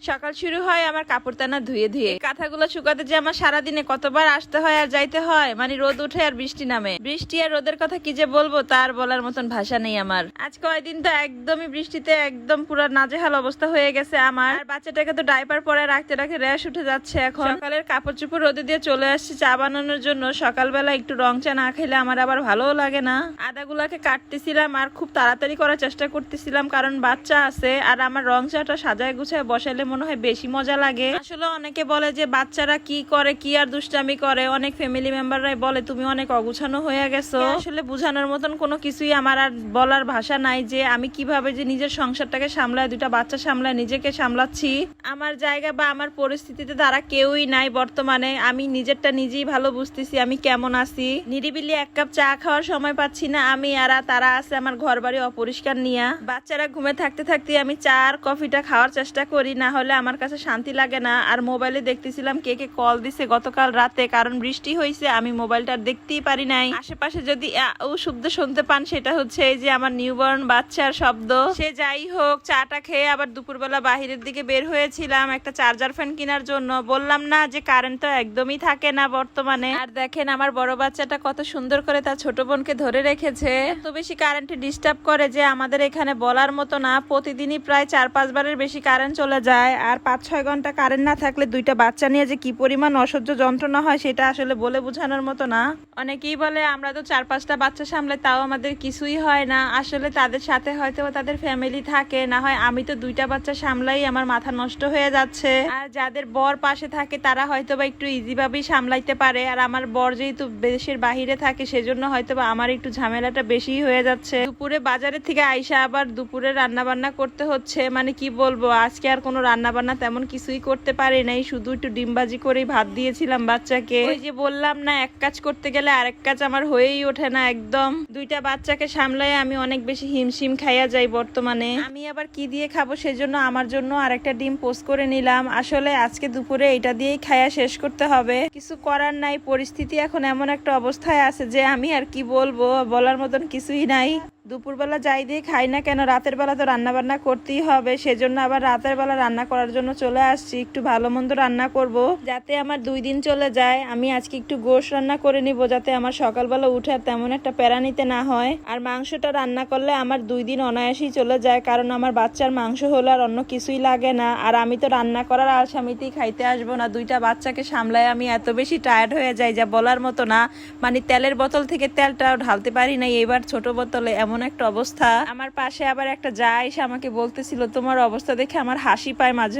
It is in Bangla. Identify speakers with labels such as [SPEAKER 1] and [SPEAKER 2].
[SPEAKER 1] সকাল শুরু হয় আমার কাপড় টানা ধুয়ে ধুয়ে। কাঁথাগুলো শুকাতে যে আমার সারাদিনে কতবার আসতে হয় আর যাইতে হয়, মানে রোদ উঠে আর বৃষ্টি নামে। বৃষ্টি আর রোদের কথা কি যে বলবো, তার বলার মতন ভাষা নেই আমার। আজ কয়দিন তো একদমই বৃষ্টিতে একদম পুরো নাজেহাল অবস্থা হয়ে গেছে আমার। আর বাচ্চাটাকে তো ডাইপার পরে রাখতে রাখতে র্যাশ উঠে যাচ্ছে। এখন সকালের কাপড় চোপড় রোদে দিয়ে চলে আসছি চা বানানোর জন্য। সকালবেলা একটু রং চা না খেলে আমার আবার ভালোও লাগে না। আদাগুলাকে কাটতেছিলাম আর খুব তাড়াতাড়ি করার চেষ্টা করতেছিলাম, কারণ বাচ্চা আছে আর আমার রং চাটা সাজায় গুছায় বসালে মনে হয় বেশি মজা লাগে। আসলে অনেকে বলে যে বাচ্চারা কি করে, কি আর দুষ্টামি করে। অনেক ফ্যামিলি মেম্বাররাই বলে তুমি অনেক অগুছানো হয়ে গেছো। আসলে বুঝানোর মতন কোনো কিছুই আমার আর বলার ভাষা নাই যে আমি কিভাবে যে নিজের সংসারটাকে সামলায়, দুটা বাচ্চা সামলায় নিজেকে সামলাচ্ছি। আমার জায়গা বা আমার পরিস্থিতিতে তারা কেউই নাই বর্তমানে। আমি নিজেরটা নিজেই ভালো বুঝতেছি আমি কেমন আছি। নিরিবিলি এক কাপ চা খাওয়ার সময় পাচ্ছি না আমি, আর তারা আছে আমার ঘর বাড়ি অপরিষ্কার নিয়া। বাচ্চারা ঘুমে থাকতে থাকতে আমি চা আর কফিটা খাওয়ার চেষ্টা করি, না হলে আমার কাছে শান্তি লাগে না। আর মোবাইলে দেখতেছিলাম কে কে কল দিছে গতকাল রাতে, কারণ বৃষ্টি হয়েছে আমি মোবাইলটা দেখতেই পারি নাই। আশেপাশে যদি ও শব্দ শুনতে পান সেটা হচ্ছে এই যে আমার নিউবর্ন বাচ্চার শব্দ। সে যাই হোক, চাটা খেয়ে আবার দুপুরবেলা বাহিরের দিকে বের হয়েছিলাম একটা চার্জার ফ্যান কেনার জন্য। বললাম না যে কারেন্ট তো একদমই থাকে না বর্তমানে। আর দেখেন আমার বড় বাচ্চাটা কত সুন্দর করে তার ছোট বোনকে ধরে রেখেছে। এত বেশি কারেন্টে ডিস্টার্ব করে যে আমাদের এখানে বলার মতো না। প্রতিদিনই প্রায় 4-5 বারের বেশি কারেন্ট চলে যায়। আর 5-6 ঘন্টা কারেন্ট না থাকলে দুইটা বাচ্চা নিয়ে যে কি পরিমাণ অসহ্য যন্ত্রণা হয় সেটা আসলে বলে বোঝানোর মতো না। অনেকেই বলে আমরা তো 4-5টা বাচ্চা সামলে তাও আমাদের কিছুই হয় না। আসলে তাদের সাথে হয়তো তাদের ফ্যামিলি থাকে, না হয় আমি তো 2টা বাচ্চা সামলাই আমার মাথা নষ্ট হয়ে যাচ্ছে। আর যাদের বর পাশে থাকে তারা হয়তো বা একটু ইজি ভাবেই সামলাইতে পারে। আর আমার বর যেহেতু দেশের বাহিরে থাকে সেজন্য হয়তো বা আমার একটু ঝামেলাটা বেশি হয়ে যাচ্ছে। দুপুরে বাজারের থেকে আইসা আবার দুপুরে রান্না বান্না করতে হচ্ছে। মানে কি বলবো, আজকে আর কোনো রান্না বান্না তেমন কিছুই করতে পারি নাই, শুধু একটু ডিমবাজি করেই ভাত দিয়েছিলাম বাচ্চাকে। ওই যে বললাম না, এক কাজ করতে গেলে আরেক কাজ আমার হয়েই ওঠে না একদম। 2টা বাচ্চাকে সামলাই আমি অনেক বেশি হিমশিম খাইয়া যাই বর্তমানে। আমি আবার কি দিয়ে খাবো সেজন্য আমার জন্য আরেকটা ডিম পোস্ট করে নিলাম। আসলে আজকে দুপুরে এটা দিয়েই খাইয়া শেষ করতে হবে, কিছু করার নাই। পরিস্থিতি এখন এমন একটা অবস্থায় আছে যে আমি আর কি বলবো, বলার মতন কিছুই নাই। দুপুরবেলা যাই দিয়ে খাই না কেন, রাতের বেলা তো রান্না বান্না করতেই হবে। সেজন্য আবার রাতের বেলা রান্না করার জন্য চলে আসছি। একটু ভালো মন্দ রান্না করব যাতে আমার 2 দিন চলে যায়। আমি আজকে একটু গোশ রান্না করে নিব যাতে আমার সকালবেলা উঠে আর তেমন একটা প্যারা নিতে না হয়। আর মাংসটা রান্না করলে আমার 2 দিন অনায়াসেই চলে যায়, কারণ আমার বাচ্চার মাংস হলে আর অন্য কিছুই লাগে না। আর আমি তো রান্না করার আলসামিতেই খাইতে আসবো না। 2টা বাচ্চাকে সামলায় আমি এত বেশি টায়ার্ড হয়ে যাই যা বলার মতো না। মানে তেলের বোতল থেকে তেলটাও ঢালতে পারি না, এবার ছোট বোতলে এমন একটা অবস্থা। আমার পাশে আবার একটা যা এসে আমাকে বলতেছিল তোমার অবস্থা দেখে আমার হাসি পায় মাঝে।